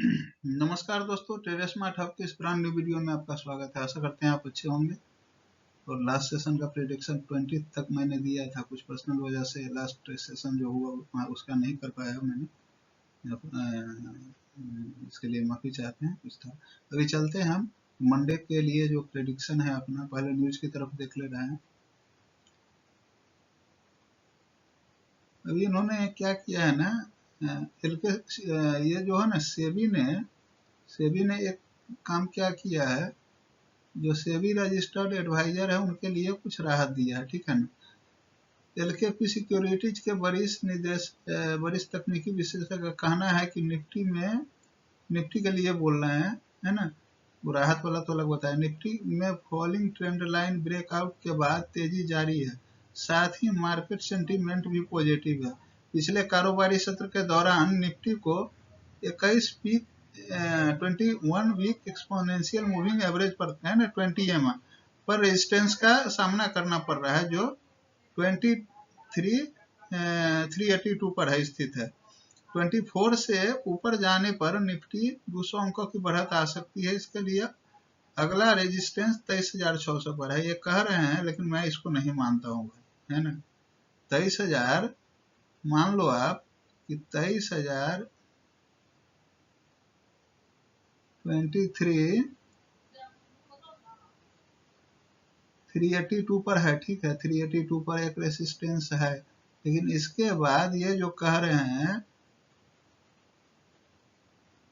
नमस्कार दोस्तों, trader smart hub के इस ब्रांड न्यू वीडियो में आपका स्वागत है। आशा करते हैं आप अच्छे होंगे। और लास्ट सेशन का प्रेडिक्शन 20 तक मैंने दिया था, कुछ पर्सनल वजह से लास्ट सेशन जो हुआ उसका नहीं कर पाया मैंने। इसके लिए माफ़ी चाहते हैं। कुछ था, अभी चलते हैं हम मंडे के लिए जो प्रेडिक्शन है अपना। पहले न्यूज की तरफ देख ले रहे हैं। अभी इन्होंने क्या किया है ना, ये जो है ना सेबी ने एक काम क्या किया है, जो सेबी रजिस्टर्ड एडवाइजर है उनके लिए कुछ राहत दिया है, ठीक है ना। एलकेपी सिक्योरिटीज के वरिष्ठ तकनीकी विशेषज्ञ का कहना है कि निफ्टी के लिए बोल रहे हैं, है ना। वो राहत वाला तो अलग बताया। निफ्टी में फॉलिंग ट्रेंड लाइन ब्रेकआउट के बाद तेजी जारी है, साथ ही मार्केट सेंटीमेंट भी पॉजिटिव है। पिछले कारोबारी सत्र के दौरान निफ्टी को 21 वीक एक्सपोनेंशियल मूविंग एवरेज पर, है ना, 20 EMA पर रेजिस्टेंस का सामना करना पड़ रहा है, जो 382 पर है स्थित है। 24 से ऊपर जाने पर निफ्टी 200 अंकों की बढ़त आ सकती है। इसके लिए अगला रेजिस्टेंस 23,600 पर है, ये कह रहे हैं, लेकिन मैं इसको नहीं मानता हूँ, है ना। 23,000 मान लो आप कि 23,000 382 पर है, ठीक है। 382 पर एक रेसिस्टेंस है, लेकिन इसके बाद ये जो कह रहे हैं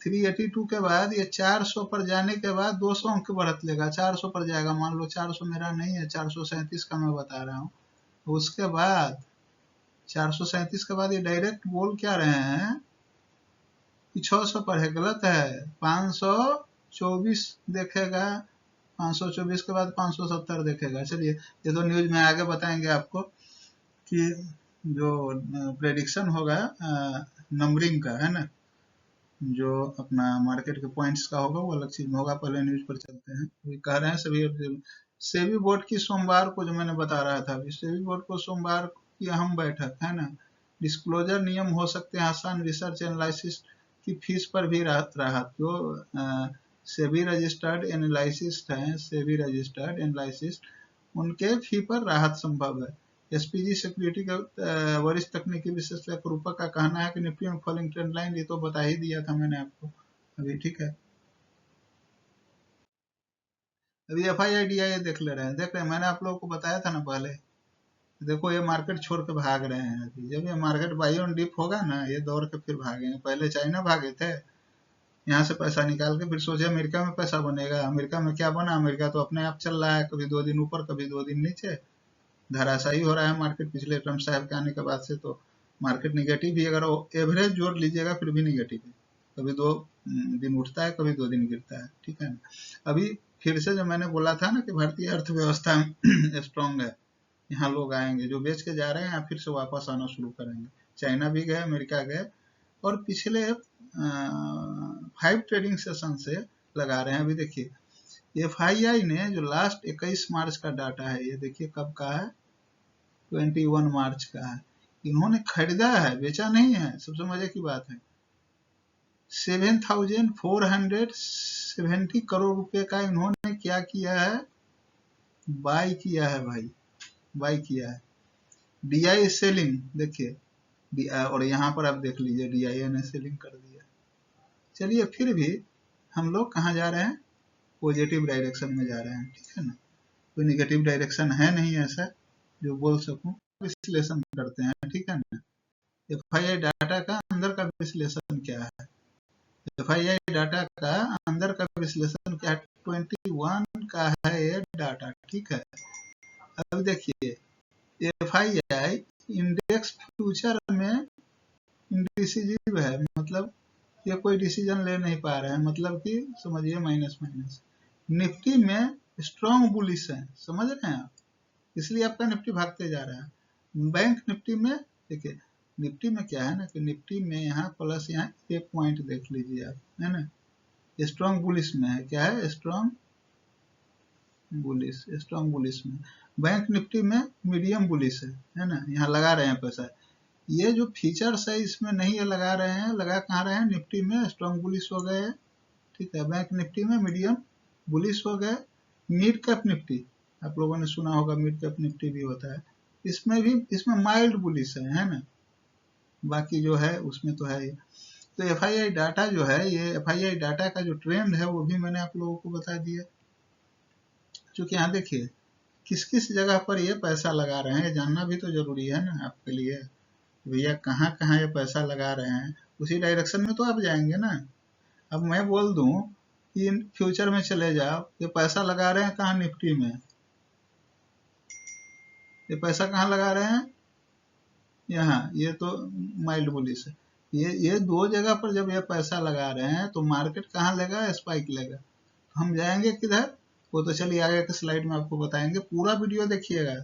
382 के बाद ये 400 पर जाने के बाद 200 अंक बढ़त लेगा, 400 पर जाएगा। मान लो 400 मेरा नहीं है, 437 का मैं बता रहा हूँ। उसके बाद 437 के बाद ये डायरेक्ट बोल क्या रहे हैं कि 600 पर है, गलत है। 524 देखेगा, 524 के बाद 570 देखेगा। चलिए, ये तो न्यूज में आगे बताएंगे आपको कि जो प्रेडिक्शन होगा नंबरिंग का, है ना, जो अपना मार्केट के पॉइंट्स का होगा वो अलग चीज में होगा। पहले न्यूज पर चलते हैं। ये कह रहे हैं सेबी बोर्ड की सोमवार को, जो मैंने बता रहा था, सेबी बोर्ड को सोमवार की अहम बैठक, है ना। डिस्क्लोजर नियम हो सकते हैं आसान, रिसर्च एनालिसिस की फीस पर भी राहत। जो सेबी रजिस्टर्ड एनालिसिस्ट हैं, सेबी रजिस्टर्ड एनालिसिस्ट, उनके फी पर राहत संभव है। एसपीजी सिक्योरिटी के वरिष्ठ तकनीकी विशेषज्ञ रूपक का कहना है कि निफ्टी में फॉलिंग ट्रेंड लाइन, ये तो बता ही दिया था मैंने आपको अभी, ठीक है। अभी FII देख ले रहे हैं, देख रहे हैं, मैंने आप लोगों को बताया था ना पहले। देखो ये मार्केट छोड़ के भाग रहे हैं। अभी जब ये मार्केट बाई ऑन डिप होगा ना, ये दौड़ के फिर भागेंगे। पहले चाइना भागे थे, यहाँ से पैसा निकाल के फिर सोचे अमेरिका में पैसा बनेगा। अमेरिका में क्या बना, अमेरिका तो अपने आप चल रहा है, कभी 2 दिन ऊपर कभी 2 दिन नीचे, धराशायी हो रहा है मार्केट। पिछले ट्रम्प साहब के आने के बाद से तो मार्केट निगेटिव ही, अगर एवरेज जोड़ लीजिएगा फिर भी निगेटिव है। कभी 2 दिन उठता है, कभी 2 दिन गिरता है, ठीक है ना। अभी फिर से जो मैंने बोला था ना कि भारतीय अर्थव्यवस्था स्ट्रांग है, यहाँ लोग आएंगे जो बेच के जा रहे हैं, फिर से वापस आना शुरू करेंगे। चाइना भी गए, अमेरिका गए, और पिछले 5 ट्रेडिंग सेशन से लगा रहे हैं। अभी देखिए FII ने जो लास्ट 21 मार्च का डाटा है, ये देखिए कब का है, 21 मार्च का है। इन्होंने खरीदा है, बेचा नहीं है। सबसे मजे की बात है, 7,470 करोड़ रुपए का इन्होंने क्या किया है, बाई किया है भाई, बाई किया है। DI सेलिंग देखिए, और यहाँ पर आप देख लीजिए DI ने सेलिंग कर दिया। चलिए, फिर भी हम लोग कहाँ जा रहे हैं, पॉजिटिव डायरेक्शन में जा रहे हैं, ठीक है ना। कोई निगेटिव डायरेक्शन है नहीं ऐसा जो बोल सकूं। विश्लेषण करते हैं, ठीक है ना। FII डाटा का अंदर का विश्लेषण क्या है, FII डाटा का अंदर का विश्लेषण क्या है, 21 का है ये डाटा, ठीक है। अब देखिए FII इंडेक्स फ्यूचर में इंडिसिजिव है, मतलब ये कोई डिसीजन ले नहीं पा रहे हैं, मतलब कि समझिए माइनस माइनस। निफ्टी में स्ट्रॉन्ग बुलिश है, समझ रहे हैं आप, इसलिए आपका निफ्टी भागते जा रहा है। बैंक निफ्टी में देखिए, निफ्टी में क्या है ना कि निफ्टी में यहाँ प्लस, यहाँ एक पॉइंट देख लीजिए आप, है ना, स्ट्रॉन्ग बुलिश में है। क्या है, स्ट्रॉन्ग बुलिश, स्ट्रॉन्ग बुलिश में। बैंक निफ्टी में मीडियम बुलिश है ना, यहाँ लगा रहे हैं पैसा। ये जो फीचर्स है इसमें नहीं ये लगा रहे हैं, लगा कहाँ रहे हैं, निफ्टी में स्ट्रॉन्ग बुलिश हो गए, ठीक है, बैंक निफ्टी में मीडियम बुलिश हो गए। मिड कैप निफ्टी आप लोगों ने सुना होगा, मिड कैप निफ्टी भी होता है, इसमें भी, इसमें माइल्ड बुलिश है ना, बाकी जो है उसमें तो है ही। तो एफआईआई डाटा जो है, ये एफआईआई डाटा का जो ट्रेंड है वो भी मैंने आप लोगों को बता दिया। क्योंकि यहाँ देखिए किस किस जगह पर ये पैसा लगा रहे हैं, ये जानना भी तो जरूरी है ना आपके लिए, भैया कहाँ कहाँ ये पैसा लगा रहे हैं, उसी डायरेक्शन में तो आप जाएंगे ना। अब मैं बोल दूं कि फ्यूचर में चले जाओ, ये पैसा लगा रहे हैं कहाँ, निफ्टी में, ये पैसा कहाँ लगा रहे हैं, यहाँ, ये तो माइल्ड बुलिश है। ये दो जगह पर जब ये पैसा लगा रहे हैं तो मार्केट कहाँ लेगा, स्पाइक लेगा। हम जाएंगे किधर, वो तो चलिए आगे के स्लाइड में आपको बताएंगे, पूरा वीडियो देखिएगा,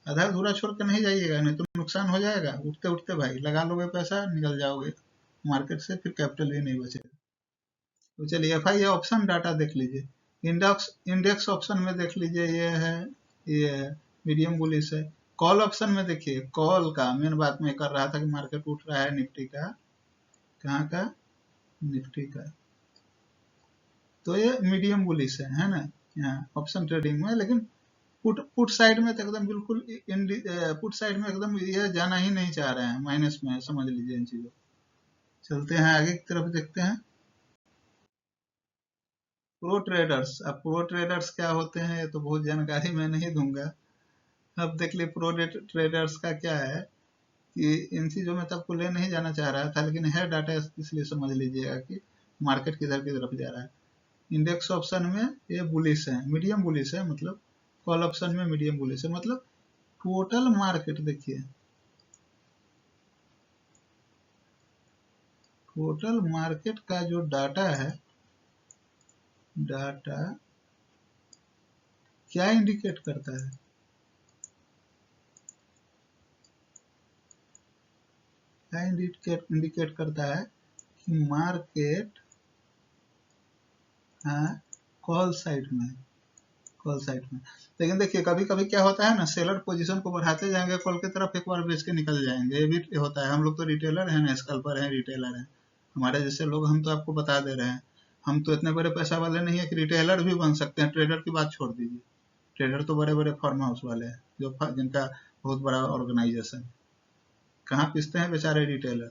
आधा अधूरा छोड़ कर नहीं जाइएगा, नहीं तो नुकसान हो जाएगा। उठते उठते भाई लगा लोगे पैसा, निकल जाओगे मार्केट से, फिर कैपिटल भी नहीं बचेगा। तो चलिए एफआई ऑप्शन डाटा देख लीजिए, इंडेक्स ऑप्शन में देख लीजिए, ये है मीडियम बुलिश है। कॉल ऑप्शन में देखिए, कॉल का मेन बात मैं कर रहा था कि मार्केट उठ रहा है निफ्टी का, कहाँ का, निफ्टी का, तो ये मीडियम बुलिश है ना, यहाँ ऑप्शन ट्रेडिंग में। लेकिन पुट साइड में तो एकदम बिल्कुल, पुट साइड में एकदम ये जाना ही नहीं चाह रहे हैं, माइनस में है, समझ लीजिए इन चीजों। चलते हैं आगे की तरफ, देखते हैं प्रो ट्रेडर्स। अब प्रो ट्रेडर्स क्या होते हैं ये तो बहुत जानकारी मैं नहीं दूंगा। अब देख लिए प्रो ट्रेडर्स का क्या है कि इन चीजों में तो आपको ले नहीं जाना चाह रहा था, लेकिन है डाटा, इसलिए समझ लीजिएगा कि मार्केट किधर की तरफ जा रहा है। इंडेक्स ऑप्शन में ये बुलिश है, मीडियम बुलिश है, मतलब कॉल ऑप्शन में मीडियम बुलिश है, मतलब टोटल मार्केट देखिए, टोटल मार्केट का जो डाटा है, डाटा क्या इंडिकेट करता है, क्या इंडिकेट करता है कि मार्केट कॉल साइड में, कॉल साइड में। लेकिन देखिए कभी कभी क्या होता है ना, सेलर पोजीशन को बढ़ाते जाएंगे कॉल की तरफ, एक बार बेच के निकल जाएंगे, ये भी होता है। हम लोग तो रिटेलर हैं ना, स्कैल्पर हैं, रिटेलर हैं, हमारे जैसे लोग, हम तो आपको बता दे रहे हैं, हम तो इतने बड़े पैसा वाले नहीं है कि रिटेलर भी बन सकते हैं। ट्रेडर की बात छोड़ दीजिए, ट्रेडर तो बड़े बड़े फार्म हाउस वाले हैं, जो जिनका बहुत बड़ा ऑर्गेनाइजेशन। कहाँ पिसते हैं बेचारे रिटेलर,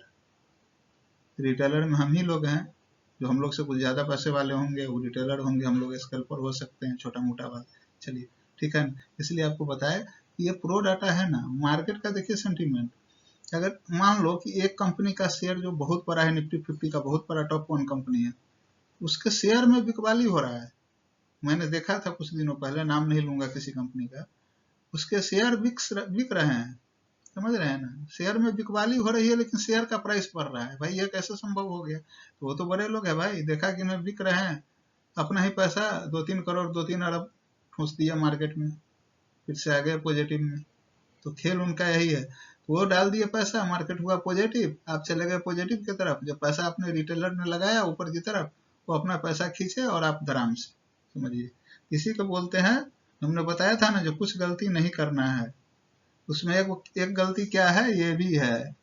रिटेलर में हम ही लोग हैं, जो हम लोग से कुछ ज्यादा पैसे वाले होंगे वो रिटेलर होंगे, हम लोग स्कैल्पर हो सकते हैं, छोटा मोटा बात। चलिए ठीक है, इसलिए आपको बताया कि ये प्रो डाटा है ना, मार्केट का देखिए सेंटीमेंट। अगर मान लो कि एक कंपनी का शेयर जो बहुत बड़ा है, निफ्टी 50 का बहुत बड़ा टॉप 1 कंपनी है, उसके शेयर में बिकवाली हो रहा है, मैंने देखा था कुछ दिनों पहले, नाम नहीं लूंगा किसी कंपनी का, उसके शेयर बिक रहे हैं, समझ रहे हैं ना, शेयर में बिकवाली हो रही है लेकिन शेयर का प्राइस बढ़ रहा है। भाई ये कैसे संभव हो गया, तो वो तो बड़े लोग हैं भाई, देखा कि मैं बिक रहे हैं, अपना ही पैसा 2-3 करोड़ 2-3 अरब ठूस दिया मार्केट में, फिर से आ गए पॉजिटिव में। तो खेल उनका यही है, तो वो डाल दिए पैसा, मार्केट हुआ पॉजिटिव, आप चले गए पॉजिटिव की तरफ, जब पैसा आपने रिटेलर ने लगाया ऊपर की तरफ, वो अपना पैसा खींचे और आप धराम से, समझिए। इसी को बोलते हैं, हमने बताया था ना, जो कुछ गलती नहीं करना है, उसमें एक गलती क्या है, ये भी है,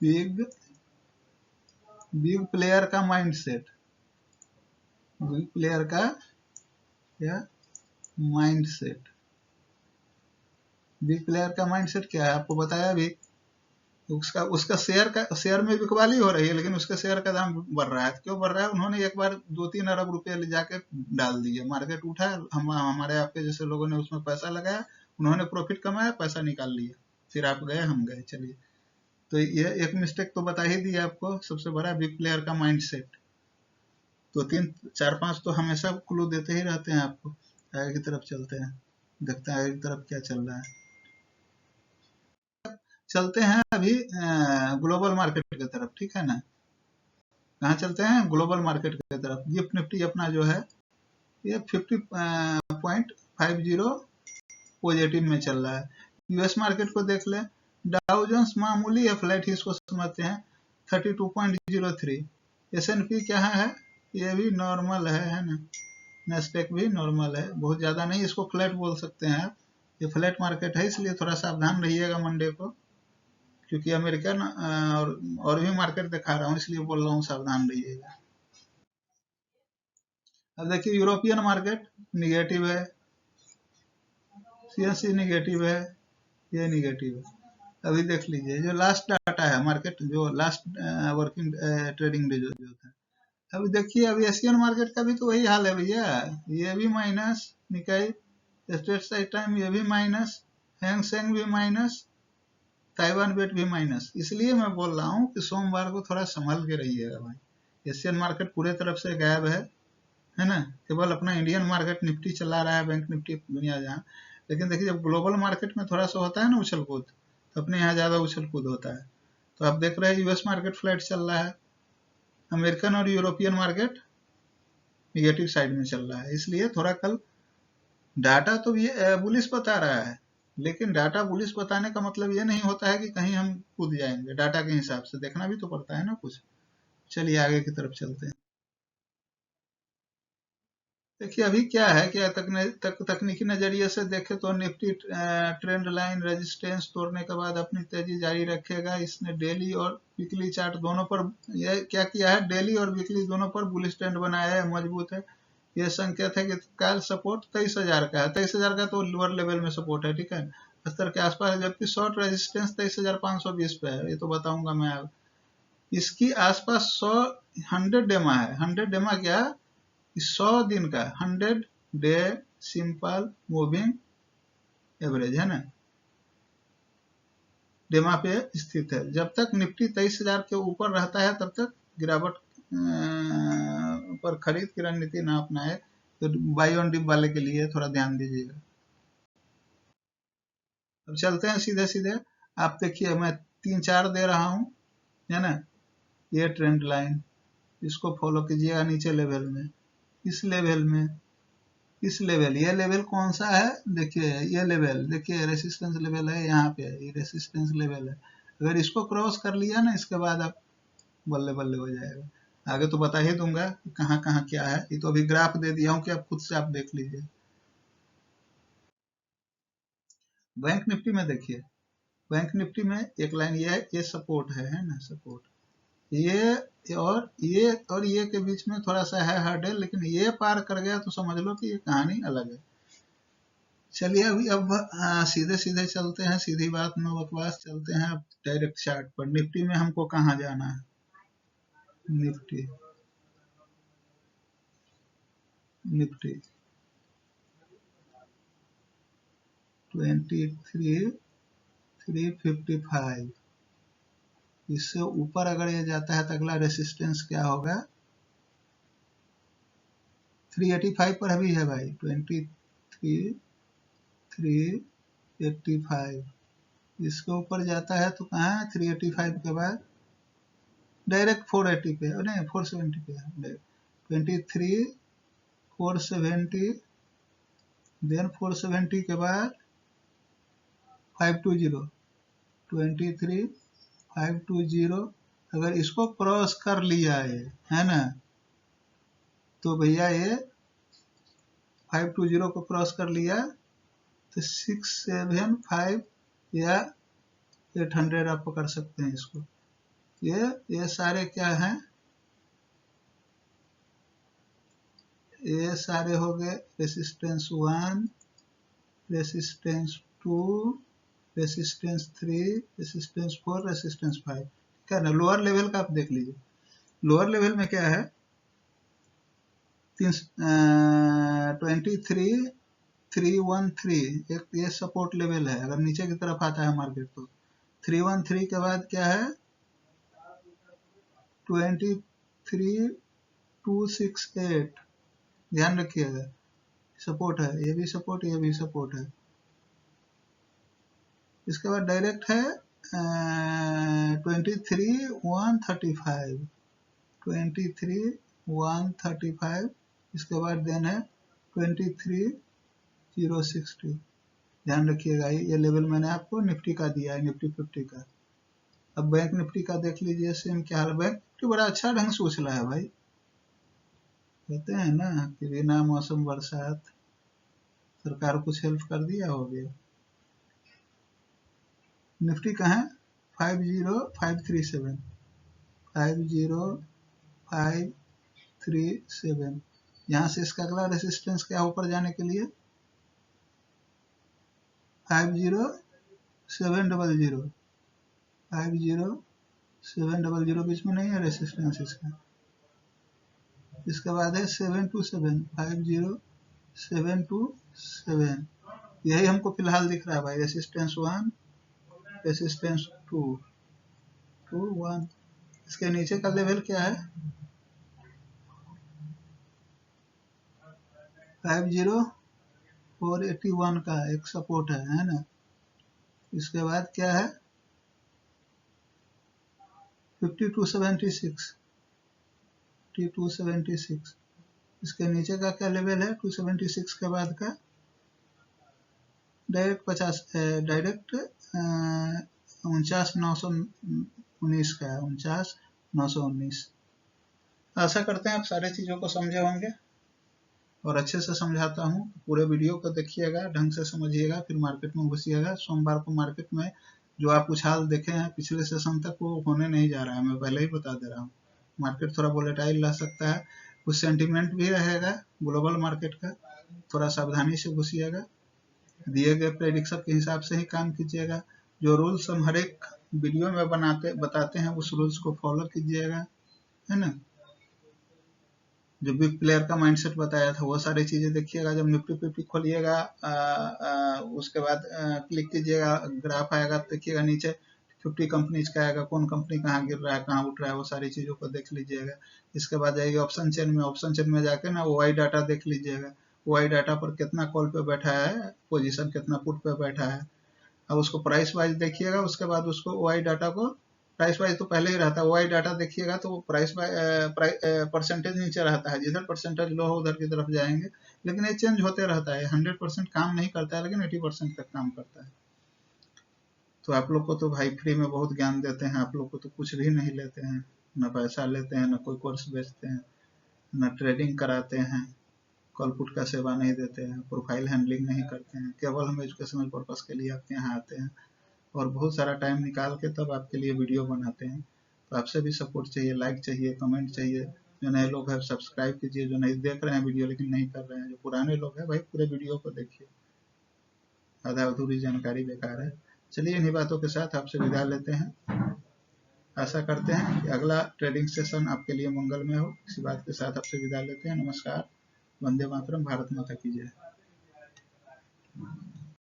बिग बिग प्लेयर का माइंडसेट, बिग प्लेयर का क्या माइंडसेट, बिग प्लेयर का माइंडसेट क्या है आपको बताया भी, उसका उसका शेयर में बिकवाली हो रही है लेकिन उसके शेयर का दाम बढ़ रहा है। क्यों बढ़ रहा है, उन्होंने एक बार 2-3 अरब रुपए ले जाके डाल दिए, मार्केट उठा, हमारे आपके जैसे लोगों ने उसमें पैसा लगाया, उन्होंने प्रॉफिट कमाया, पैसा निकाल लिया, फिर आप गए हम गए। चलिए, तो ये एक मिस्टेक तो बता ही दिया आपको, सबसे बड़ा बिग प्लेयर का माइंडसेट। तो 3-4-5 तो हमेशा क्लू देते ही रहते हैं आपको। आगे की तरफ चलते हैं, देखते हैं आगे की तरफ क्या चल रहा है। चलते हैं अभी ग्लोबल मार्केट की तरफ, ठीक है ना, कहाँ चलते हैं, ग्लोबल मार्केट की तरफ। गिफ्ट निफ्टी अपना जो है ये 50.50 पॉजिटिव में चल रहा है। यूएस मार्केट को देख ले, डाउ जोन्स मामूली है, फ्लैट ही इसको समझते हैं, 32.03। S&P क्या है, ये भी नॉर्मल है ना, नेस्डेक भी नॉर्मल है, बहुत ज्यादा नहीं, इसको फ्लैट बोल सकते हैं आप, ये फ्लैट मार्केट है, इसलिए थोड़ा सावधान रहिएगा मंडे को। क्योंकि अमेरिकन और भी मार्केट दिखा रहा हूँ, इसलिए बोल रहा हूँ सावधान रहिएगा। अब देखिए यूरोपियन मार्केट निगेटिव है, सीएससी निगेटिव है, ये निगेटिव है। अभी देख लीजिए जो लास्ट डाटा है मार्केट, जो लास्ट वर्किंग ट्रेडिंग डे जो था, अभी देखिए अभी एशियन मार्केट का भी तो वही हाल है भैया, ये भी माइनस, निकाई स्टेट साइड टाइम ये भी माइनस, हैंग सेंग भी माइनस, ताइवान बेट भी माइनस। इसलिए मैं बोल रहा हूँ कि सोमवार को थोड़ा संभल के रहिएगा भाई। एशियन मार्केट पूरे तरफ से गायब है ना, केवल अपना इंडियन मार्केट निफ्टी चला रहा है, बैंक निफ्टी दुनिया जहाँ। लेकिन देखिए जब ग्लोबल मार्केट में थोड़ा सा होता है ना उछल कूद, तो अपने यहाँ ज्यादा उछल कूद होता है। तो आप देख रहे हैं यूएस मार्केट फ्लैट चल रहा है, अमेरिकन और यूरोपियन मार्केट निगेटिव साइड में चल रहा है। इसलिए थोड़ा कल डाटा तो ये बुलिश बता रहा है, लेकिन डाटा बुलिश बताने का मतलब ये नहीं होता है कि कहीं हम कूद जाएंगे। डाटा के हिसाब से देखना भी तो पड़ता है ना कुछ। चलिए आगे की तरफ चलते हैं। देखिए अभी क्या है कि तकनीकी नजरिए से देखें तो निफ्टी ट्रेंड लाइन रेजिस्टेंस तोड़ने के बाद अपनी तेजी जारी रखेगा। इसने डेली और वीकली चार्ट दोनों पर यह क्या किया है, डेली और वीकली दोनों पर बुलिश ट्रेंड बनाया है, मजबूत है। यह संकेत है कि काल सपोर्ट 23,000 का है, 23,000 का तो लोअर लेवल में सपोर्ट है, ठीक है, स्तर के आसपास है। जबकि शॉर्ट रेजिस्टेंस 23,520 पे है, ये तो बताऊंगा मैं अब। इसकी आसपास 100 डेमा है। 100 डेमा क्या, 100 दिन का 100 डे सिंपल मूविंग एवरेज है ना, डेमा पे स्थित है। जब तक निफ्टी 23,000 के ऊपर रहता है तब तक गिरावट पर खरीद की रणनीति ना अपनाए। तो बाई ऑन डिप वाले के लिए थोड़ा ध्यान दीजिएगा। अब चलते हैं सीधे सीधे। आप देखिए मैं 3-4 दे रहा हूँ, है ना, ये ट्रेंड लाइन, इसको फॉलो कीजिएगा नीचे लेवल में, इस लेवल में, इस लेवल, ये लेवल कौन सा है देखिए, ये लेवल देखिए रेसिस्टेंस लेवल है, यहाँ पे ये रेसिस्टेंस लेवल है। अगर इसको क्रॉस कर लिया ना, इसके बाद आप बल्ले बल्ले हो जाएगा। आगे तो बता ही दूंगा कि कहाँ कहाँ क्या है, ये तो अभी ग्राफ दे दिया हूँ कि आप खुद से आप देख लीजिए। बैंक निफ्टी में देखिए, बैंक निफ्टी में एक लाइन ये है, ये सपोर्ट है ना, सपोर्ट, ये के बीच में थोड़ा सा है हर्डल, लेकिन ये पार कर गया तो समझ लो कि ये कहानी अलग है। चलिए अभी अब सीधे सीधे चलते हैं, सीधी बात नो बकवास, चलते हैं अब डायरेक्ट चार्ट पर। निफ्टी में हमको कहाँ जाना है, निफ्टी, निफ्टी 23,355, इससे ऊपर अगर ये जाता है तो अगला रेसिस्टेंस क्या होगा, 385 पर अभी है भाई, 23,385। इसके ऊपर जाता है तो कहाँ है, 385 के बाद डायरेक्ट 480 पे, नहीं 470 पे है, 23,470, देन 470 के बाद 520, 23,520। अगर इसको क्रॉस कर लिया है ना, तो भैया ये 520 को क्रॉस कर लिया तो 675 या 800 आप पकड़ सकते हैं इसको। ये सारे क्या हैं, ये सारे हो गए resistance 1, resistance 2, resistance 3, resistance 4, resistance 5, ठीक है ना। लोअर लेवल का आप देख लीजिए, लोअर लेवल में क्या है, 23,313, एक ये सपोर्ट लेवल है। अगर नीचे की तरफ आता है मार्केट तो 313 के बाद क्या है, 23,268, ध्यान रखिएगा, सपोर्ट है, ये भी सपोर्ट, ये भी सपोर्ट है। इसके बाद डायरेक्ट है 23,135, 23,135। इसके बाद देन है 23,060। ध्यान रखिएगा, ये लेवल मैंने आपको निफ्टी का दिया है, निफ्टी 50 का। अब बैंक निफ्टी का देख लीजिए सेम क्या हाल। बैंक निफ्टी बड़ा अच्छा ढंग से उछला है भाई, कहते हैं ना कि बिना मौसम बरसात सरकार कुछ हेल्प कर दिया, हो गया। निफ्टी कहाँ है, 50537 50537। यहाँ से इसका अगला रेसिस्टेंस क्या ऊपर जाने के लिए 50700 50700 बीच में नहीं है रेसिस्टेंस इसका। इसके बाद है 727 50727। यही हमको फिलहाल दिख रहा है भाई, रेसिस्टेंस 1 रेसिस्टेंस 2 1। इसके नीचे का लेवल क्या है 50481 का एक सपोर्ट है ना। इसके बाद क्या है 5276। इसके नीचे का क्या लेवल है 276 के बाद का डायरेक्ट 49,919 का है 49,919। आशा करते हैं आप सारे चीज़ों को समझे होंगे और अच्छे से समझाता हूँ। पूरे वीडियो को देखिएगा, ढंग से समझिएगा, फिर मार्केट में घुसिएगा। सोमवार को मार्केट में जो आप उछाल देखे हैं पिछले सेशन तक वो होने नहीं जा रहा है, मैं पहले ही बता दे रहा हूँ। मार्केट थोड़ा वोलेटाइल रह सकता है, कुछ सेंटीमेंट भी रहेगा ग्लोबल मार्केट का, थोड़ा सावधानी से घुसिएगा। दिए गए प्रेडिक्शन के हिसाब से ही काम कीजिएगा। जो रूल्स हम हर एक वीडियो में बताते हैं उस रूल्स को फॉलो कीजिएगा, है ना। जो बिग प्लेयर का माइंडसेट बताया था वो सारी चीजें देखिएगा। जब निफ्टी 50 खोलिएगा उसके बाद क्लिक कीजिएगा, ग्राफ आएगा, देखिएगा नीचे 50 कंपनीज का आएगा, कौन कंपनी कहाँ गिर रहा है कहाँ उठ रहा है वो सारी चीजों को देख लीजिएगा। इसके बाद जाइए ऑप्शन चेन में, ऑप्शन चेन में जाके ना OI डाटा देख लीजिएगा। OI डाटा पर कितना कॉल पे बैठा है पोजीशन, कितना पुट पे बैठा है। अब उसको प्राइस वाइज देखिएगा, उसके बाद उसको OI डाटा को, प्राइस वाइज तो पहले ही रहता है, OI डाटा देखिएगा तो प्राइस परसेंटेज नीचे रहता है, जिधर परसेंटेज लो हो उधर की तरफ जाएंगे। लेकिन ये चेंज होते रहता है, 100% काम नहीं करता है लेकिन 80% तक काम करता है। तो आप लोग को तो भाई फ्री में बहुत ज्ञान देते हैं, आप लोग को तो कुछ भी नहीं लेते हैं, न पैसा लेते हैं, न कोई कोर्स बेचते हैं, न ट्रेडिंग कराते हैं, कॉल पुट का सेवा नहीं देते हैं, प्रोफाइल हैंडलिंग नहीं करते हैं। केवल हम एजुकेशनल पर्पस के लिए आपके यहाँ आते हैं और बहुत सारा टाइम निकाल के तब आपके लिए वीडियो बनाते हैं। तो आपसे भी सपोर्ट चाहिए, लाइक चाहिए, कमेंट चाहिए। जो नए लोग हैं सब्सक्राइब कीजिए, जो नहीं देख रहे हैं वीडियो लेकिन नहीं कर रहे हैं, जो पुराने लोग हैं भाई पूरे वीडियो को देखिए, आधा अधूरी जानकारी बेकार है। चलिए इन्हीं बातों के साथ आपसे विदा लेते हैं। आशा करते हैं कि अगला ट्रेडिंग सेशन आपके लिए मंगलमय हो। इसी बात के साथ आपसे विदा लेते हैं। नमस्कार, वंदे मातरम, भारत माता की जय।